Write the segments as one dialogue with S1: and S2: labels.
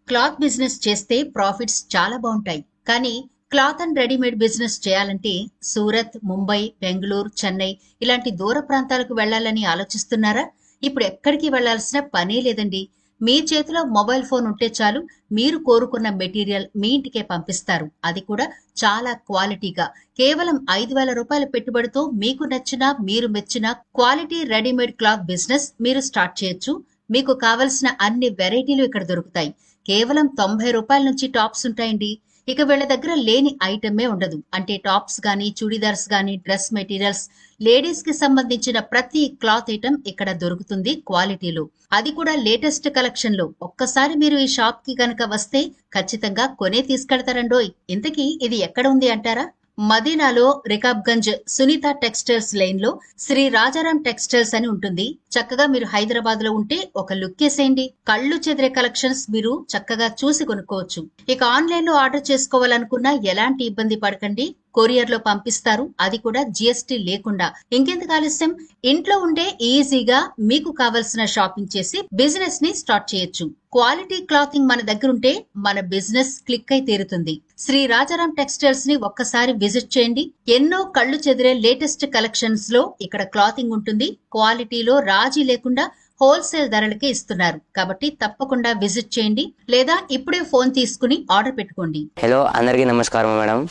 S1: Cloth business చేస్తే profits చాలా బాగుంటాయి. కానీ క్లాత్ అండ్ రెడీమేడ్ బిజినెస్ చేయాలంటే సూరత్, ముంబై, బెంగళూరు, చెన్నై ఇలాంటి దూర ప్రాంతాలకు వెళ్లాలని ఆలోచిస్తున్నారా? ఇప్పుడు ఎక్కడికి వెళ్లాల్సిన పనే లేదండి. మీ చేతిలో మొబైల్ ఫోన్ ఉంటే చాలు, మీరు కోరుకున్న మెటీరియల్ మీ ఇంటికే పంపిస్తారు. అది కూడా చాలా క్వాలిటీగా. కేవలం 5,000 రూపాయల పెట్టుబడితో మీకు నచ్చిన, మీరు మెచ్చిన క్వాలిటీ రెడీమేడ్ క్లాత్ బిజినెస్ మీరు స్టార్ట్ చేయొచ్చు. మీకు కావలసిన అన్ని వెరైటీలు ఇక్కడ దొరుకుతాయి. కేవలం 90 రూపాయల నుంచి టాప్స్ ఉంటాయండి. ఇక వీళ్ళ దగ్గర లేని ఐటమే ఉండదు. అంటే టాప్స్ గానీ, చూడీదార్స్ గానీ, డ్రెస్ మెటీరియల్స్, లేడీస్ కి సంబంధించిన ప్రతి క్లాత్ ఐటమ్ ఇక్కడ దొరుకుతుంది క్వాలిటీలో. అది కూడా లేటెస్ట్ కలెక్షన్ లో. ఒక్కసారి మీరు ఈ షాప్ కి గనక వస్తే ఖచ్చితంగా కొనే తీసుకెళ్తారండోయ్. ఇంతకీ ఇది ఎక్కడ ఉంది అంటారా? మదీనాలో రికాబ్గంజ్ సునీత టెక్స్టైల్స్ లైన్ లో శ్రీ రాజారాం టెక్స్టైల్స్ అని ఉంటుంది. చక్కగా మీరు హైదరాబాద్ లో ఉంటే ఒక లుక్ వేసేయండి. కళ్ళు చెదిరే కలెక్షన్స్ మీరు చక్కగా చూసి కొనుక్కోవచ్చు. ఇక ఆన్లైన్ లో ఆర్డర్ చేసుకోవాలనుకున్నా ఎలాంటి ఇబ్బంది పడకండి. కొరియర్ లో పంపిస్తారు, అది కూడా GST లేకుండా. ఇంకెందుకు ఆలస్యం, ఇంట్లో ఉండే ఈజీగా మీకు కావలసిన షాపింగ్ చేసి బిజినెస్ ని స్టార్ట్ చేయొచ్చు. క్వాలిటీ క్లాతింగ్ మన దగ్గరుంటే మన బిజినెస్ క్లిక్ అయి తీరుతుంది. శ్రీ రాజారాం టెక్స్టైల్స్ ని ఒక్కసారి విజిట్ చేయండి. ఎన్నో కళ్ళు చెదిరే లేటెస్ట్ కలెక్షన్స్ లో ఇక్కడ క్లాతింగ్ ఉంటుంది. క్వాలిటీలో రాజీ లేకుండా హోల్సేల్ ధరలకే ఇస్తున్నారు. కాబట్టి తప్పకుండా విజిట్ చేయండి, లేదా ఇప్పుడే ఫోన్ తీసుకుని ఆర్డర్ పెట్టుకోండి.
S2: హలో, అందరికీ నమస్కారం మేడం.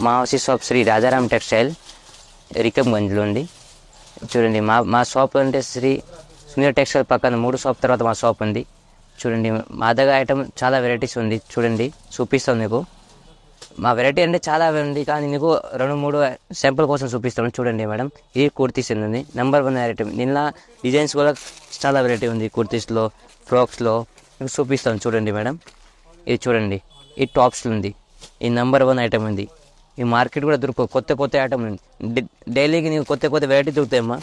S2: మా office shop Shri Rajaram textile రికబ్గంజ్లో ఉంది. చూడండి, మా షాప్ అంటే శ్రీ సునీత టెక్స్టైల్ పక్కన 3 షాప్ తర్వాత మా షాప్ ఉంది. చూడండి, మా దగ్గర ఐటమ్ చాలా వెరైటీస్ ఉంది. చూడండి, చూపిస్తాను మీకు. మా వెరైటీ అంటే చాలా ఉంది, కానీ నీకు 2-3 శాంపుల్ కోసం చూపిస్తాను. చూడండి మేడం, ఇది కుర్తీస్ ఉంది, నెంబర్ 1 ఐటమ్. దీనిలో డిజైన్స్ కూడా చాలా వెరైటీ ఉంది. కుర్తీస్లో, ఫ్రాక్స్లో మీకు చూపిస్తాను. చూడండి మేడం, ఇది చూడండి, ఈ టాప్స్లో ఉంది. ఈ నెంబర్ 1 ఐటమ్ ఉంది. ఈ మార్కెట్ కూడా దొరుకుతుంది, కొత్త ఐటమ్ ఉంది. డైలీకి నీకు కొత్త వెరైటీ దొరుకుతాయమ్మా.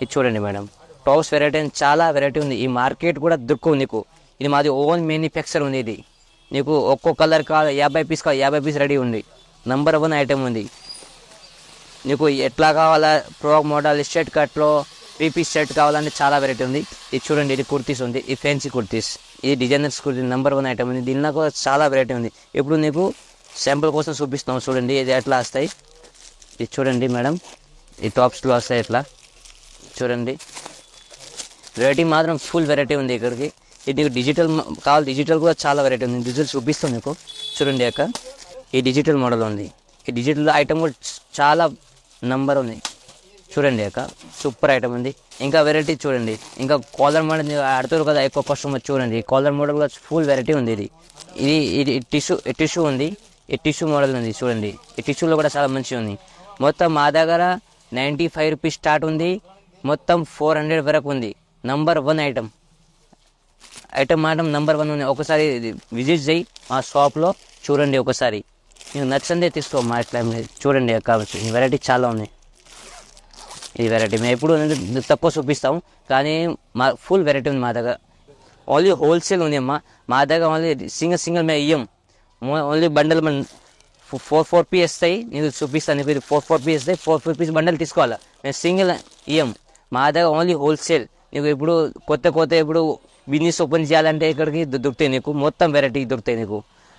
S2: ఇది చూడండి మేడం, టాప్స్ వెరైటీ చాలా వెరైటీ ఉంది. ఈ మార్కెట్ కూడా దొరకవు నీకు. ఇది మాది ఓన్ మ్యానుఫ్యాక్చర్ ఉంది. ఇది నీకు ఒక్కో కలర్ కావాలి, 50 పీస్ కావాలి, 50 పీస్ రెడీ ఉంది. నెంబర్ 1 ఐటమ్ ఉంది. నీకు ఎట్లా కావాలా, ఫ్రాక్ మోడల్, షర్ట్ కట్లో 3 పీస్ షర్ట్ కావాలంటే చాలా వెరైటీ ఉంది. ఇది చూడండి, ఇది కుర్తీస్ ఉంది, ఈ ఫ్యాన్సీ కుర్తీస్, ఇది డిజైనర్స్ కుర్తీ, నెంబర్ 1 ఐటమ్ ఉంది. దీనిలో కూడా చాలా వెరైటీ ఉంది. ఇప్పుడు నీకు శాంపుల్ కోసం చూపిస్తాం. చూడండి, ఇది ఎట్లా వస్తాయి. ఇది చూడండి మేడం, ఈ టాప్స్లో వస్తాయి ఎట్లా. చూడండి, వెరైటీ మాత్రం ఫుల్ వెరైటీ ఉంది ఇక్కడికి. ఇది నీకు డిజిటల్ కావాలి, డిజిటల్ కూడా చాలా వెరైటీ ఉంది. డిజిటల్ చూపిస్తాం నీకు. చూడండి అక్క, ఈ డిజిటల్ మోడల్ ఉంది. ఈ డిజిటల్ ఐటమ్ కూడా చాలా నంబర్ ఉంది. చూడండి అక్క, సూపర్ ఐటమ్ ఉంది. ఇంకా వెరైటీ చూడండి, ఇంకా కాలర్ మోడల్ ఆడుతారు కదా ఎక్కువ కస్టమర్. చూడండి, కాలర్ మోడల్ కూడా ఫుల్ వెరైటీ ఉంది. ఇది టిష్యూ ఉంది. ఈ టిష్యూ మోడల్ ఉంది. చూడండి, ఈ టిష్యూలో కూడా చాలా మంచిగా ఉంది. మొత్తం మా దగ్గర 95 రూపీస్ స్టార్ట్ ఉంది, మొత్తం 400 వరకు ఉంది. నెంబర్ 1 ఐటమ్ నెంబర్ 1 ఉంది. ఒకసారి విజిట్ చేయి మా షాప్లో. చూడండి, ఒకసారి నీకు నచ్చిందే తీసుకో. మా ఇట్లా చూడండి కావచ్చు, ఈ వెరైటీ చాలా ఉన్నాయి. ఈ వెరైటీ మేము ఎప్పుడు తక్కువ చూపిస్తాం, కానీ మా ఫుల్ వెరైటీ ఉంది మా దగ్గర. ఓన్లీ హోల్సేల్ ఉంది అమ్మా మా దగ్గర. ఓన్లీ సింగిల్ మేము ఇయ్యం. ఓన్లీ బండల్ 4 పీస్ వస్తాయి. నీకు చూపిస్తాను. నీకు ఇది 4 పీస్ వస్తాయి. 4 పీస్ బండల్ తీసుకోవాలా. మేము సింగిల్ ఇయ్యం. మా దగ్గర ఓన్లీ హోల్సేల్. నీకు ఇప్పుడు కొత్త ఇప్పుడు బిజినెస్ ఓపెన్ చేయాలంటే ఇక్కడికి దొరుకుతాయి. నీకు మొత్తం వెరైటీ దొరుకుతాయి. నీకు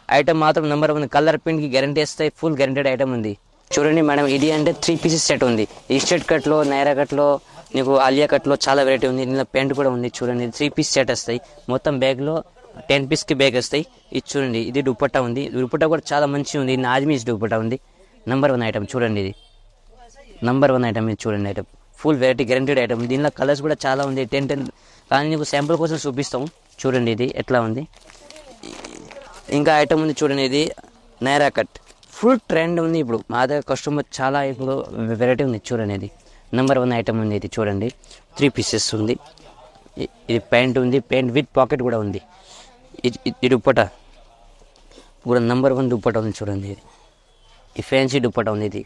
S2: ఐటమ్ మాత్రం నెంబర్ 1. కలర్ ప్రింట్కి గ్యారంటీ వస్తాయి. ఫుల్ గ్యారంటీడ్ ఐటమ్ ఉంది. చూడండి మేడం, ఇది అంటే 3 పీసెస్ సెట్ ఉంది. ఈ షర్ట్ కట్లో, నైరా కట్లో, నీకు ఆలియా కట్లో చాలా వెరైటీ ఉంది. దీనిలో ప్యాంట్ కూడా ఉంది. చూడండి, 3 పీస్ సెట్ వస్తాయి. మొత్తం బ్యాగ్లో 10 పీస్కి బ్యాగ్ వస్తాయి. ఇది చూడండి, ఇది దుపట్టా ఉంది. దుపట్టా కూడా చాలా మంచిగా ఉంది. నాజ్మీస్ దుపట్టా ఉంది. Number 1 item. చూడండి, ఇది నెంబర్ 1 ఐటమ్. ఇది చూడండి, item full variety guaranteed item. దీనిలో కలర్స్ కూడా చాలా ఉంది. 10 కానీ నీకు శాంపుల్ కోసం చూపిస్తాం. చూడండి, ఇది ఎట్లా ఉంది. ఇంకా ఐటమ్ ఉంది. చూడండి, ఇది నైరా కట్ ఫుల్ ట్రెండ్ ఉంది ఇప్పుడు. మా దగ్గర కస్టమర్ చాలా ఇప్పుడు వెరైటీ ఉంది. చూడండి, ఇది నెంబర్ 1 ఐటమ్ ఉంది. ఇది చూడండి, 3 పీసెస్ ఉంది. ఇది ప్యాంట్ ఉంది. ప్యాంట్ విత్ పాకెట్ కూడా ఉంది. ఇది దుపట్టా కూడా నెంబర్ 1 దుపట్టా ఉంది. చూడండి, ఇది ఈ ఫ్యాన్సీ దుపట్టా ఉంది. ఇది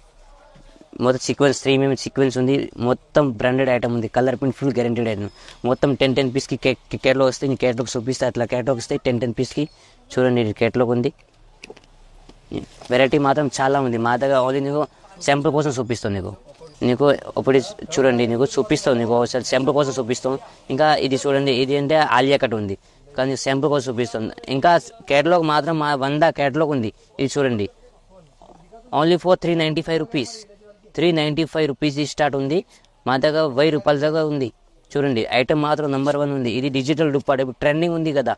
S2: మొత్తం సీక్వెన్స్ 3 mm సీక్వెన్స్ ఉంది. మొత్తం బ్రాండెడ్ ఐటమ్ ఉంది. Colour print full guaranteed item. మొత్తం 10 పీస్కి కేటలాగ్ వస్తాయి. నీ కేటలాగ్ చూపిస్తే అట్లా కేటలాగ్ వస్తాయి 10 పీస్కి. చూడండి, ఇది కేటలాగ్ ఉంది. వెరైటీ మాత్రం చాలా ఉంది మా దగ్గర. ఓన్లీ నీకు శాంపుల్ కోసం చూపిస్తాను. నీకు ఒకటి చూడండి, నీకు చూపిస్తాం. నీకు ఒకసారి శాంపుల్ కోసం చూపిస్తాం. ఇంకా ఇది చూడండి, ఇది అంటే ఆలియా కట్ ఉంది. కానీ శాంపుల్ కోసం చూపిస్తుంది. ఇంకా కేటలాగ్ మాత్రం 100 కేటలాగ్ ఉంది. ఇది చూడండి, only for 395 rupees. 395 rupees start ఉంది. మా దగ్గర 1000 రూపాయల దాకా ఉంది. చూడండి, ఐటమ్ మాత్రం నెంబర్ 1 ఉంది. ఇది డిజిటల్ దుప్పట, ఇప్పుడు ట్రెండింగ్ ఉంది కదా.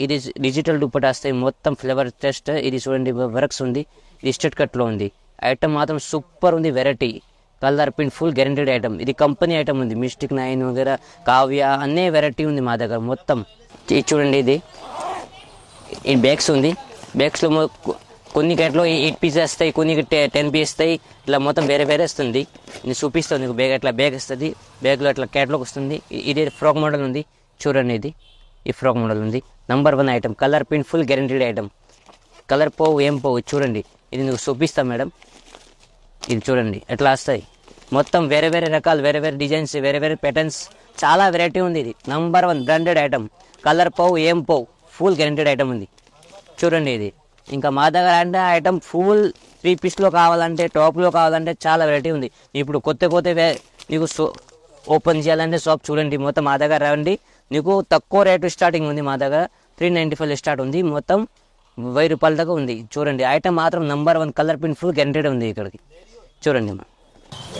S2: ఇది డిజిటల్ దుప్పట వస్తాయి, మొత్తం ఫ్లేవర్ టెస్ట్. ఇది చూడండి, వర్క్స్ ఉంది. ఇది స్టెట్ కట్లో ఉంది. ఐటమ్ మాత్రం సూపర్ ఉంది. Variety, colour print, full guaranteed item. ఇది కంపెనీ ఐటమ్ ఉంది. మిస్టిక్ 9 వగేరా, కావ్య అన్నీ వెరైటీ ఉంది మా దగ్గర మొత్తం. ఇది చూడండి, ఇది బ్యాగ్స్ ఉంది. బ్యాగ్స్లో కొన్ని కేటలో 8 పీసెస్ వస్తాయి, కొన్ని 10 పీస్ వస్తాయి. ఇట్లా మొత్తం వేరే వేరే వస్తుంది. నేను చూపిస్తాను నీకు. బ్యాగ్ అట్లా బ్యాగ్ వస్తుంది, బ్యాగ్లో అట్లా కేటలాగ్ వస్తుంది. ఇది ఫ్రాక్ మోడల్ ఉంది. చూడండి, ఇది ఈ ఫ్రాక్ మోడల్ ఉంది. Number 1 item, colour print, full guaranteed item. Colour పోవు, ఏం పోవు. చూడండి, ఇది నీకు చూపిస్తాను మేడం. ఇది చూడండి ఎట్లా వస్తాయి. మొత్తం వేరే వేరే రకాలు, వేరే వేరే డిజైన్స్, వేరే వేరే ప్యాటర్న్స్, చాలా వెరైటీ ఉంది. ఇది నెంబర్ 1 బ్రాండెడ్ ఐటమ్. కలర్ పోవు, ఏం పోవు, ఫుల్ గ్యారెంటెడ్ ఐటమ్ ఉంది. చూడండి, ఇది ఇంకా మా దగ్గర అంటే ఐటమ్ ఫుల్ 3 పీస్లో కావాలంటే, టాప్లో కావాలంటే చాలా వెరైటీ ఉంది. ఇప్పుడు కొత్త నీకు ఓపెన్ చేయాలంటే షాప్ చూడండి, మొత్తం మా దగ్గర రండి. నీకు తక్కువ రేటు స్టార్టింగ్ ఉంది. మా దగ్గర 395 స్టార్ట్ ఉంది. మొత్తం 1000 రూపాయల దాకా ఉంది. చూడండి, ఐటమ్ మాత్రం number 1, colour print, full guaranteed ఉంది. ఇక్కడికి చూడండి,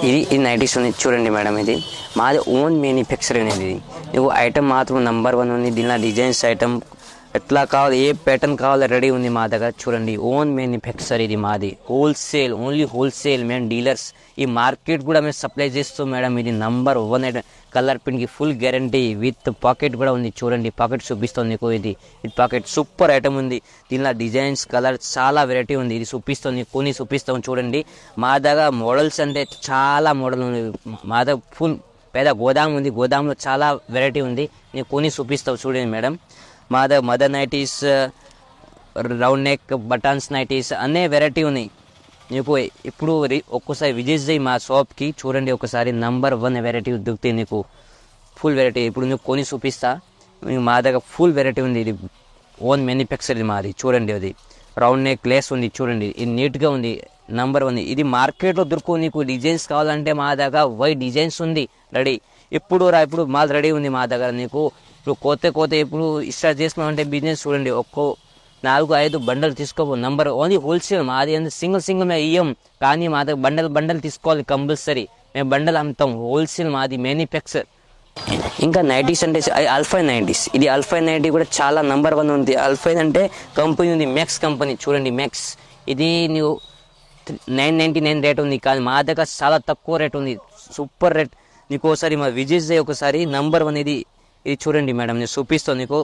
S2: ఇది నైటీస్ ఉంది. చూడండి మేడం, ఇది మాది ఓన్ మ్యానుఫ్యాక్చర్ అనేది. నువ్వు ఐటమ్ మాత్రం నెంబర్ 1 ఉంది. దీనిలో డిజైన్స్ ఐటమ్ ఎట్లా కావాలి, ఏ ప్యాటర్న్ కావాలో రెడీ ఉంది మా దగ్గర. చూడండి, ఓన్ మ్యానుఫ్యాక్చర్ ఇది మాది. Wholesale, only wholesale. మేము డీలర్స్. ఈ మార్కెట్ కూడా మేము సప్లై చేస్తాం మేడం. ఇది నెంబర్ 1 ఐటమ్. కలర్ ప్రింట్కి ఫుల్ గ్యారంటీ విత్ పాకెట్ కూడా ఉంది. చూడండి, పాకెట్ చూపిస్తుంది నీకు. ఇది పాకెట్ సూపర్ ఐటమ్ ఉంది. దీనిలో డిజైన్స్, కలర్ చాలా వెరైటీ ఉంది. ఇది చూపిస్తుంది, కొన్ని చూపిస్తాం. చూడండి, మా దగ్గర మోడల్స్ అంటే చాలా మోడల్ ఉంది. మా దగ్గర ఫుల్ పెద్ద గోదాం ఉంది. గోదాంలో చాలా వెరైటీ ఉంది. నేను కొన్ని చూపిస్తావు. చూడండి మేడం, మా దగ్గర mother nighties, round neck, buttons nighties అన్నీ వెరైటీ ఉన్నాయి. నీకు ఇప్పుడు ఒక్కసారి విజిట్ చేయి మా షాప్కి. చూడండి ఒకసారి, నెంబర్ 1 వెరైటీ దొరుకుతాయి నీకు, ఫుల్ వెరైటీ. ఇప్పుడు నీకు కొని చూపిస్తా. మా దగ్గర ఫుల్ వెరైటీ ఉంది. ఇది ఓన్ మ్యానుఫ్యాక్చర్ ఇది మాది. చూడండి, అది రౌండ్ నెక్ లేస్ ఉంది. చూడండి, ఇది నీట్గా ఉంది. నెంబర్ 1. ఇది మార్కెట్లో దొరుకు. నీకు డిజైన్స్ కావాలంటే మా దగ్గర 10 డిజైన్స్ ఉంది రెడీ. ఇప్పుడు మాది రెడీ ఉంది మా దగ్గర. నీకు ఇప్పుడు కొత్త ఇప్పుడు స్టార్ట్ చేసుకున్నామంటే బిజినెస్, చూడండి, 4-5 బండలు తీసుకోవు. నెంబర్ ఓన్లీ హోల్సేల్ మాది. సింగిల్ మేము ఇయ్యం, కానీ మా దగ్గర బండలు తీసుకోవాలి కంపల్సరీ. మేము బండలు అమ్ముతాం. హోల్సేల్ మాది, మ్యానుఫ్యాక్చర్. ఇంకా నైటీస్ అంటే అల్ఫైన్ నైటీస్. ఇది అల్ఫైన్ నైటీ కూడా చాలా నెంబర్ 1 ఉంది. అల్ఫైన్ అంటే కంపెనీ ఉంది, మ్యాక్స్ కంపెనీ. చూడండి, మ్యాక్స్. ఇది నువ్వు 999 రేట్ ఉంది, కానీ మా దగ్గర చాలా తక్కువ రేట్ ఉంది. Super rate. నీకు ఒకసారి మా విజిట్ చేయి ఒకసారి. నెంబర్ 1 ఇది చూడండి మేడం, నేను చూపిస్తాను నీకు.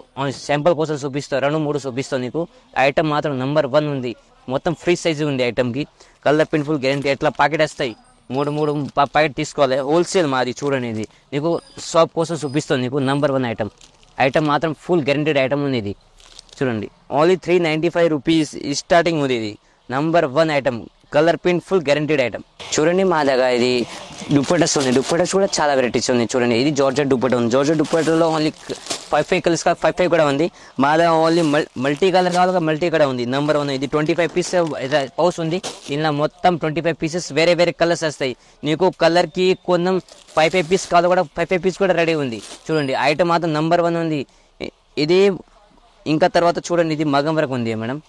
S2: శాంపుల్ కోసం చూపిస్తాను, 2-3 చూపిస్తాను నీకు. ఐటమ్ మాత్రం నెంబర్ 1 ఉంది. మొత్తం ఫ్రీ సైజు ఉంది ఐటమ్కి. Colour print, full guarantee. ఎట్లా ప్యాకెట్ వస్తాయి, 3 ప్యాకెట్ తీసుకోవాలి. హోల్సేల్ మాది. చూడండి, ఇది నీకు షాప్ కోసం చూపిస్తాను నీకు. నెంబర్ 1 ఐటమ్ మాత్రం ఫుల్ గ్యారెంటెడ్ ఐటమ్ ఉంది. ఇది చూడండి, ఓన్లీ 395 రూపీస్ స్టార్టింగ్ ఉంది. ఇది number 1 item, colour print, full guaranteed item. చూడండి, మా దగ్గర ఇది దుప్పటస్ ఉంది. దుప్పటస్ కూడా చాలా వెరైటీస్ ఉంది. చూడండి, ఇది జార్జెట్ దుప్పట ఉంది. జార్జెట్ దుప్పటలో ఓన్లీ 5 కలర్స్ 5 కూడా ఉంది. మా దగ్గర ఓన్లీ మల్టీ కలర్ కావాలి, మల్టీ కూడా ఉంది. నెంబర్ 1 ఇది 25 పీస్ పౌస్ ఉంది. దీనిలో మొత్తం 25 పీసెస్ వేరే వేరే కలర్స్ వస్తాయి. నీకు కలర్కి కొంచెం 5 పీస్ కావాలి కూడా, 5 పీస్ కూడా రెడీ ఉంది. చూడండి, ఐటమ్ మాత్రం నెంబర్ 1 ఉంది. ఇది ఇంకా తర్వాత చూడండి, ఇది మగం వర్క్ ఉంది మేడం.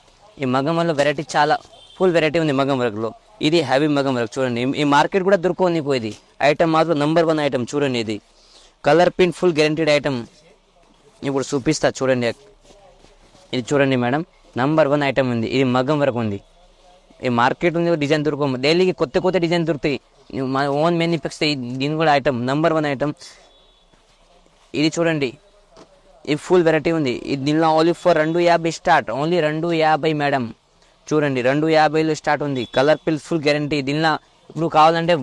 S2: ఈ మగం వర్క్లో వెరైటీ చాలా ఫుల్ వెరైటీ ఉంది మగం వర్క్లో. ఇది హెవీ మగం వర్క్. చూడండి, ఈ మార్కెట్ కూడా దొరకవు నీకు. ఇది ఐటమ్ మాత్రం నెంబర్ 1 ఐటమ్. చూడండి, ఇది colour print, full guaranteed item. ఇప్పుడు చూపిస్తా. చూడండి, ఇది చూడండి మేడం, నెంబర్ 1 ఐటమ్ ఉంది. ఇది మగం వర్క్ ఉంది. ఈ మార్కెట్ ఉంది, డిజైన్ దొరకవు. డైలీకి కొత్త డిజైన్ దొరుకుతాయి. మా ఓన్ మ్యానుఫ్యాక్చర్. దీని కూడా ఐటమ్ నెంబర్ 1 ఐటమ్. ఇది చూడండి, ఇది ఫుల్ వెరైటీ ఉంది. ఇది దీనిలో only for 250 start. Only 250 madam. చూడండి, 250లో స్టార్ట్ ఉంది. కలర్ పిల్, ఫుల్ గ్యారంటీ. దీనిలో ఇప్పుడు కావాలంటే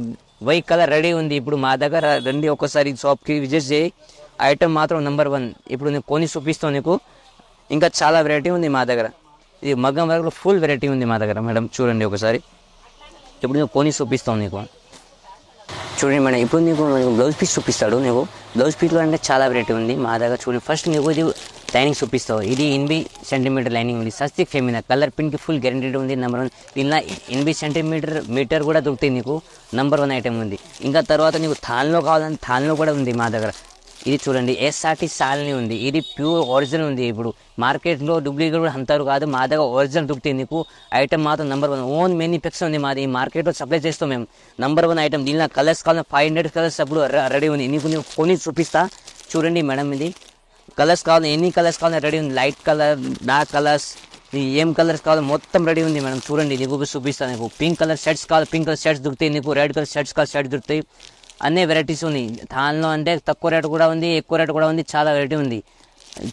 S2: 1000 కలర్ రెడీ ఉంది. ఇప్పుడు మా దగ్గర రండి ఒకసారి షాప్కి విజిట్ చేయి. ఐటమ్ మాత్రం నెంబర్ 1. ఇప్పుడు నేను కొని చూపిస్తాను నీకు. ఇంకా చాలా వెరైటీ ఉంది మా దగ్గర. ఇది మగ్గం వర్క్లో ఫుల్ వెరైటీ ఉంది మా దగ్గర మేడం. చూడండి ఒకసారి. ఇప్పుడు నేను కొని చూపిస్తాను నీకు. చూడండి మేడం, ఇప్పుడు నీకు బ్లౌజ్ పీస్ చూపిస్తాడు. నీకు బ్లౌజ్ పీస్లో అంటే చాలా వెరైటీ ఉంది మా దగ్గర. చూడండి, ఫస్ట్ నీకు ఇది లైనింగ్ చూపిస్తావు. ఇది 80 సెంటీమీటర్ లైనింగ్ ఉంది. సస్తిక్ ఫెమినా. కలర్ ప్రింట్కి ఫుల్ గ్యారెంటీ ఉంది. నెంబర్ 1. దీనిలో 80 సెంటీమీటర్ కూడా దొరుకుతాయి నీకు. నెంబర్ 1 ఐటమ్ ఉంది. ఇంకా తర్వాత నీకు థాన్లో కావాలంటే థాన్లో కూడా ఉంది మా దగ్గర. ఇది చూడండి ఎస్ఆర్టీ సాల్ని ఉంది, ఇది ప్యూర్ ఒరిజినల్ ఉంది. ఇప్పుడు మార్కెట్లో డూప్లికేట్ కూడా అంటారు కాదు, మా దగ్గర ఒరిజినల్ దొరుకుతుంది. నీకు ఐటమ్ మాత్రం నెంబర్ 1 ఓన్ మ్యానుఫ్యాక్చర్ ఉంది మాది. మార్కెట్లో సప్లై చేస్తాం మేము. Number 1 item. దీనిలో కలర్స్ కావాలి 500 కలర్స్ అప్పుడు రెడీ ఉంది. నీకు కొని చూపిస్తా చూడండి మేడం. ఇది కలర్స్ కావాలి, ఎన్ని కలర్స్ కావాలి రెడీ ఉంది. లైట్ కలర్, డార్క్ కలర్స్, ఏం కలర్స్ కావాలి మొత్తం రెడీ ఉంది మేడం. చూడండి నీకు చూపిస్తాను. నీకు పింక్ కలర్ షర్ట్స్ కావాలి, పింక్ కలర్ షర్ట్స్ దొరుకుతాయి. నీకు రెడ్ కలర్ షర్ట్స్ కావాలి, షర్ట్స్ దొరుకుతాయి. అన్ని వెరైటీస్ ఉన్నాయి దానిలో. అంటే తక్కువ రేటు కూడా ఉంది, ఎక్కువ రేటు కూడా ఉంది, చాలా వెరైటీ ఉంది.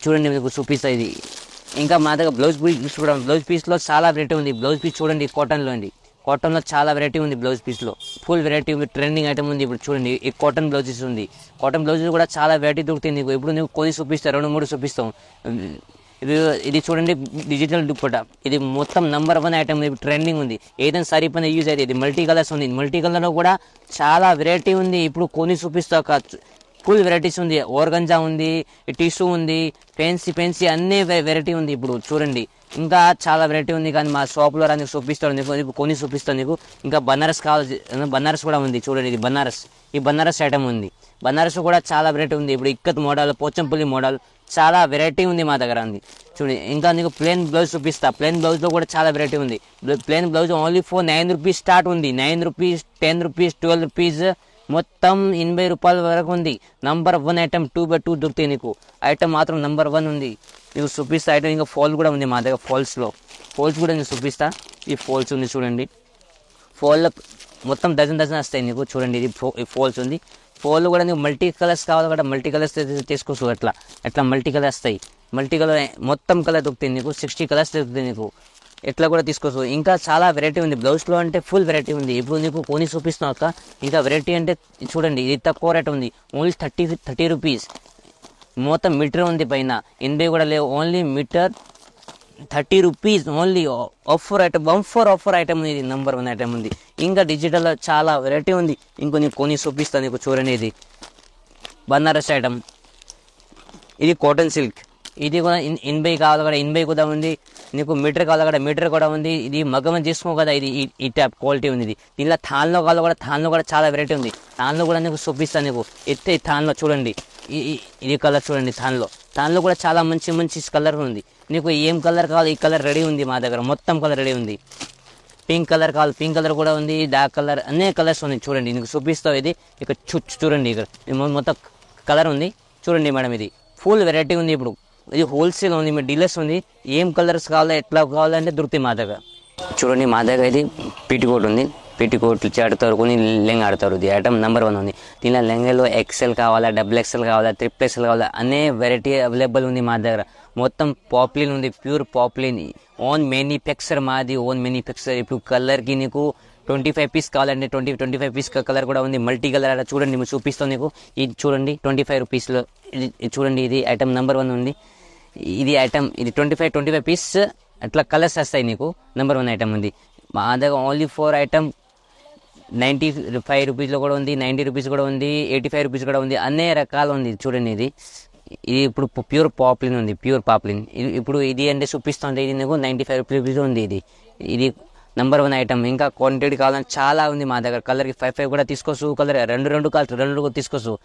S2: చూడండి మీకు చూపిస్తా. ఇది ఇంకా మా దగ్గర బ్లౌజ్ పీస్ కూడా, బ్లౌజ్ పీస్లో చాలా వెరైటీ ఉంది. బ్లౌజ్ పీస్ చూడండి కాటన్లో ఉంది. కాటన్లో చాలా వెరైటీ ఉంది. బ్లౌజ్ పీస్లో ఫుల్ వెరైటీ ట్రెండింగ్ ఐటమ్ ఉంది. ఇప్పుడు చూడండి ఈ కాటన్ బ్లౌజెస్ ఉంది. కాటన్ బ్లౌజెస్ కూడా చాలా వెరైటీ దొరుకుతుంది నీకు. ఇప్పుడు నువ్వు కొని చూపిస్తావు, 2-3 చూపిస్తాం. ఇది చూడండి డిజిటల్ దుప్పట. ఇది మొత్తం నెంబర్ 1 ఐటమ్. ఇది ట్రెండింగ్ ఉంది. ఏదైనా సారీ పైన యూజ్ అయితే. ఇది మల్టీ కలర్స్ ఉంది. మల్టీ కలర్లో కూడా చాలా వెరైటీ ఉంది. ఇప్పుడు కొని చూపిస్తా. ఫుల్ వెరైటీస్ ఉంది. ఓర్గంజా ఉంది, టిష్యూ ఉంది, పెన్సీ అన్నీ వెరైటీ ఉంది. ఇప్పుడు చూడండి ఇంకా చాలా వెరైటీ ఉంది. కానీ మా షాప్లో నీకు చూపిస్తాను, నీకు కొని చూపిస్తాను నీకు. ఇంకా బనారస్ కావాలి, బనారస్ కూడా ఉంది. చూడండి ఇది బనారస్. ఈ బనారస్ ఐటమ్ ఉంది. బనారస్ కూడా చాలా వెరైటీ ఉంది. ఇప్పుడు ఇక్కత్ మోడల్, పోచంపల్లి మోడల్, చాలా వెరైటీ ఉంది మా దగ్గర ఉంది. చూడండి ఇంకా నీకు ప్లెయిన్ బ్లౌజ్ చూపిస్తా. ప్లెయిన్ బ్లౌజ్లో కూడా చాలా వెరైటీ ఉంది. Plain blouse only for 9 rupees start ఉంది. 9 రూపీస్, 10 రూపీస్, 12 రూపీస్, మొత్తం 80 రూపాయల వరకు ఉంది. Number 1 item. 2x2 దొరుకుతాయి నీకు. ఐటమ్ మాత్రం నెంబర్ 1 ఉంది. నీకు చూపిస్తా ఐటమ్. ఇంకా ఫాల్ కూడా ఉంది మా దగ్గర. ఫాల్స్ కూడా నేను చూపిస్తా. ఈ ఫాల్స్ ఉంది చూడండి. ఫాల్లో మొత్తం డజన్ వస్తాయి నీకు. చూడండి ఇది ఫాల్స్ ఉంది. ఫోన్లు కూడా నీకు మల్టీ కలర్స్ కావాలి కదా, మల్టీ కలర్స్ తీసుకోవచ్చు. ఎట్లా మల్టీ కలర్ వస్తాయి. మల్టీ కలర్ మొత్తం కలర్ దొరుకుతాయి నీకు. 60 కలర్స్ దొరుకుతాయి నీకు. ఎట్లా కూడా తీసుకోవచ్చు. ఇంకా చాలా వెరైటీ ఉంది. బ్లౌజ్లో అంటే ఫుల్ వెరైటీ ఉంది. ఇప్పుడు నీకు కొని చూపిస్తున్నావు అక్క. ఇంకా వెరైటీ అంటే చూడండి ఇది తక్కువ రేట్ ఉంది. Only 30 rupees. మొత్తం మీటర్ ఉంది పైన. 80 కూడా లేవు. Only meter 30 rupees only. Offer item ఇది. నెంబర్ 1 ఐటమ్ ఉంది. ఇంకా డిజిటల్ చాలా వెరైటీ ఉంది. ఇంకో నీకు కొని చూపిస్తాను నీకు. చూడండి ఇది బనారస్ ఐటమ్. ఇది కాటన్ సిల్క్. ఇది కూడా 80 కావాలి కదా, 80 కూడా ఉంది. నీకు మీటర్ కావాలి కదా, మీటర్ కూడా ఉంది. ఇది మగమని చేసుకో కదా. ఇది ఈ టైప్ క్వాలిటీ ఉంది. ఇది దీనిలో థాన్లో కావాలి కూడా, థాన్లో కూడా చాలా వెరైటీ ఉంది. థాన్లో కూడా నీకు చూపిస్తాను నీకు. థాన్లో చూడండి ఇది కలర్ చూడండి. థాన్లో కూడా చాలా మంచి కలర్ ఉంది. నీకు ఏం కలర్ కావాలి ఈ కలర్ రెడీ ఉంది మా దగ్గర. మొత్తం కలర్ రెడీ ఉంది. పింక్ కలర్ కావాలి, పింక్ కలర్ కూడా ఉంది. డార్క్ కలర్, అన్ని కలర్స్ ఉన్నాయి. చూడండి నీకు చూపిస్తావు. ఇది ఇక చూడండి ఇక్కడ మొత్తం కలర్ ఉంది. చూడండి మేడం ఇది ఫుల్ వెరైటీ ఉంది. ఇప్పుడు ఇది హోల్సేల్ ఉంది, మీ డీలర్స్ ఉంది. ఏం కలర్స్ కావాలో ఎట్లా కావాలంటే దొరుకుతాయి మా దగ్గర. చూడండి మా దగ్గర ఇది పీటికోట్ ఉంది. పీటికోట్లు ఆడతారు, కొన్ని లెంగ ఆడతారు. ఇది ఐటమ్ నెంబర్ 1 ఉంది. దీనిలో లెంగలో XL కావాలా, XXL కావాలా, XXL కావాలా, అనే వెరైటీ అవైలబుల్ ఉంది మా దగ్గర. మొత్తం పాప్లిన్ ఉంది, ప్యూర్ పాప్లిన్. ఓన్ మ్యానుఫ్యాక్చర్ మాది, ఓన్ మ్యానుఫ్యాక్చర్. ఇప్పుడు కలర్కి నీకు 25 పీస్ కావాలంటే 25 పీస్ కలర్ కూడా ఉంది. మల్టీ కలర్ అలా చూడండి మీకు చూపిస్తాను నీకు. ఇది చూడండి 25 రూపీస్లో. ఇది చూడండి ఇది ఐటమ్ నెంబర్ 1 ఉంది. ఇది ఐటమ్ ఇది 25 పీస్ అట్లా కలర్స్ వస్తాయి నీకు. నెంబర్ 1 ఐటమ్ ఉంది మా దగ్గర. ఓన్లీ 4 ఐటమ్ 95 రూపీస్లో కూడా ఉంది, 90 రూపీస్ కూడా ఉంది, 85 రూపీస్ కూడా ఉంది. అన్ని రకాలు ఉంది. చూడండి ఇది ఇప్పుడు ప్యూర్ పాప్లిన్ ఉంది. ప్యూర్ పాప్లిన్ ఇప్పుడు ఇది అంటే చూపిస్తుంది. ఇది నీకు 95 రూపీస్ ఉంది. ఇది నెంబర్ 1 ఐటమ్. ఇంకా క్వాంటిటీ కావాలని చాలా ఉంది మా దగ్గర. కలర్కి 5 కూడా తీసుకోవచ్చు. కలర్ 2 కావాలి, 2 తీసుకోవచ్చు.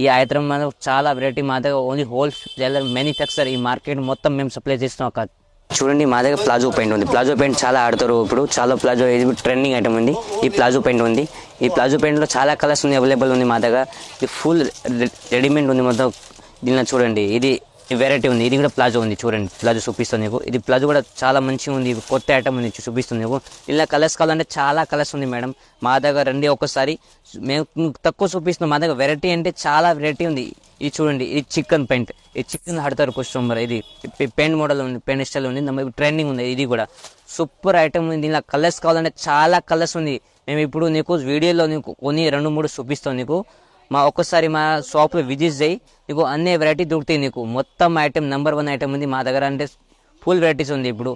S2: ఈ ఐటమ్ మనం చాలా వెరైటీ మా దగ్గర. Only wholesaler manufacture. ఈ మార్కెట్ మొత్తం మేము సప్లై చేస్తున్నాం ఒక. చూడండి మా దగ్గర ప్లాజో ప్యాంట్ ఉంది. ప్లాజో ప్యాంట్ చాలా ఆడతారు ఇప్పుడు. చాలా ప్లాజో ఇది ట్రెండింగ్ ఐటమ్ ఉంది. ఈ ప్లాజో ప్యాంట్ ఉంది. ఈ ప్లాజో ప్యాంట్లో చాలా కలర్స్ ఉంది, అవైలబుల్ ఉంది మా దగ్గర. ఇది ఫుల్ రెడీమేడ్ ఉంది మొత్తం. దీనిలో చూడండి ఇది వెరైటీ ఉంది. ఇది కూడా ప్లాజో ఉంది. చూడండి ప్లాజో చూపిస్తుంది నీకు. ఇది ప్లాజో కూడా చాలా మంచిగా ఉంది. కొత్త ఐటమ్ ఉంది, చూపిస్తుంది నీకు. ఇలా కలర్స్ కావాలంటే చాలా కలర్స్ ఉంది మేడం మా దగ్గర. రండి ఒక్కసారి. మేము తక్కువ చూపిస్తున్నాం. మా దగ్గర వెరైటీ అంటే చాలా వెరైటీ ఉంది. ఇది చూడండి ఇది చికెన్ పెయింట్. ఇది చికెన్ ఆడతారు కస్టమర్. ఇది పెయింట్ మోడల్ ఉంది, పెయింట్ స్టైల్ ఉంది. ట్రెండింగ్ ఉంది. ఇది కూడా సూపర్ ఐటమ్ ఉంది. దీనిలో కలర్స్ కావాలంటే చాలా కలర్స్ ఉంది. మేము ఇప్పుడు నీకు వీడియోలో నీకు కొన్ని 2-3 చూపిస్తాం నీకు. ఒక్కసారి మా షాప్లో విజిట్ చేయి. నీకు అన్ని వెరైటీ దొరుకుతాయి నీకు. మొత్తం ఐటమ్ నెంబర్ 1 ఐటమ్ ఉంది మా దగ్గర. అంటే ఫుల్ వెరైటీస్ ఉంది. ఇప్పుడు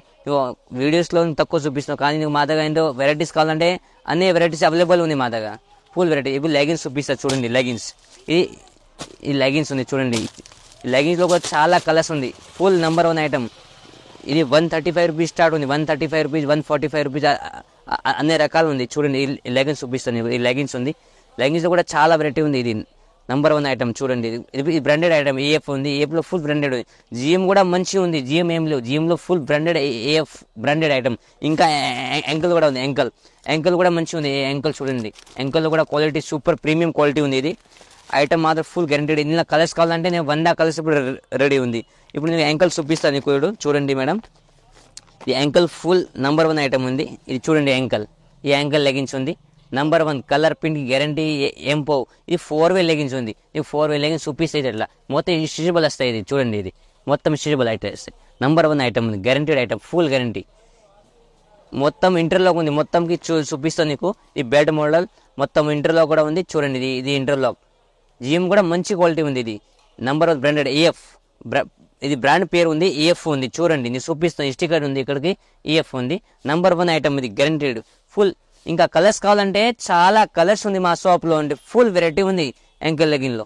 S2: వీడియోస్లో తక్కువ చూపిస్తున్నావు, కానీ నీకు మా దగ్గర ఏంటో వెరైటీస్ కావాలంటే అన్ని వెరైటీస్ అవైలబుల్ ఉంది మా దగ్గర. Full variety. ఇప్పుడు లెగిన్స్ చూపిస్తా చూడండి. లెగిన్స్ ఈ లెగిన్స్ ఉంది చూడండి. ఈ లెగిన్స్లో కూడా చాలా కలర్స్ ఉంది. Full number 1 item. ఇది 135 రూపీస్ స్టార్ట్ ఉంది. 135 రూపీస్, 145 రూపీస్, అన్ని రకాలు ఉంది. చూడండి ఈ లెగిన్స్ చూపిస్తాను. ఈ లెగిన్స్ ఉంది. లెగిన్స్లో కూడా చాలా వెరైటీ ఉంది. ఇది నంబర్ 1 ఐటమ్ చూడండి. ఇది బ్రాండెడ్ ఐటమ్. ఏఎఫ్ ఉంది, ఏఎఫ్లో ఫుల్ బ్రాండెడ్ ఉంది. జిఎం కూడా మంచిగా ఉంది, జిఎం ఏం లేవు, జిఎంలో full branded AF branded item. ఇంకా యాంకల్ కూడా ఉంది, యాంకల్ కూడా మంచిగా ఉంది. యాంకల్ చూడండి, యాంకల్లో కూడా క్వాలిటీ సూపర్ ప్రీమియం క్వాలిటీ ఉంది. ఇది ఐటమ్ మాత్రం ఫుల్ గ్యారంటీడ్. ఇందులో కలర్స్ కావాలంటే నేను 100 కలర్స్ ఇప్పుడు రెడీ ఉంది. ఇప్పుడు నేను యాంకల్ చూపిస్తాను నీకు. చూడండి మేడం, ఈ యాంకల్ ఫుల్ నంబర్ 1 ఐటమ్ ఉంది. ఇది చూడండి యాంకల్, ఈ యాంకల్ లెగిన్స్ ఉంది నంబర్ 1 కలర్ ప్రింట్ గ్యారంటీ ఏం పోవు. ఇది 4 వే లెగిన్స్ ఉంది. ఇది 4 వే లెగిన్స్ చూపిస్తే ఇట్లా మొత్తం స్టిచబుల్ వస్తాయి. ఇది చూడండి, ఇది మొత్తం స్టిచబుల్ ఐటమ్ వస్తాయి. నంబర్ 1 ఐటమ్ ఉంది, గ్యారంటీడ్ ఐటమ్, ఫుల్ గ్యారంటీ. మొత్తం ఇంటర్లాక్ ఉంది, మొత్తంకి చూపిస్తాను నీకు. ఈ బెల్ట్ మోడల్ మొత్తం ఇంటర్లాక్ కూడా ఉంది. చూడండి, ఇది ఇంటర్లాక్. జిఎం కూడా మంచి క్వాలిటీ ఉంది. ఇది నంబర్ 1 బ్రాండెడ్ ఏఎఫ్, ఇది బ్రాండ్ పేరు ఉంది, ఏఎఫ్ ఉంది. చూడండి, నేను చూపిస్తాను, స్టిక్కర్ ఉంది ఇక్కడికి, ఏఎఫ్ ఉంది. నంబర్ 1 ఐటమ్ ఇది, గ్యారంటీడ్ ఫుల్. ఇంకా కలర్స్ కావాలంటే చాలా కలర్స్ ఉంది మా షాప్లో, అంటే ఫుల్ వెరైటీ ఉంది యాంకల్ లెగిన్లో.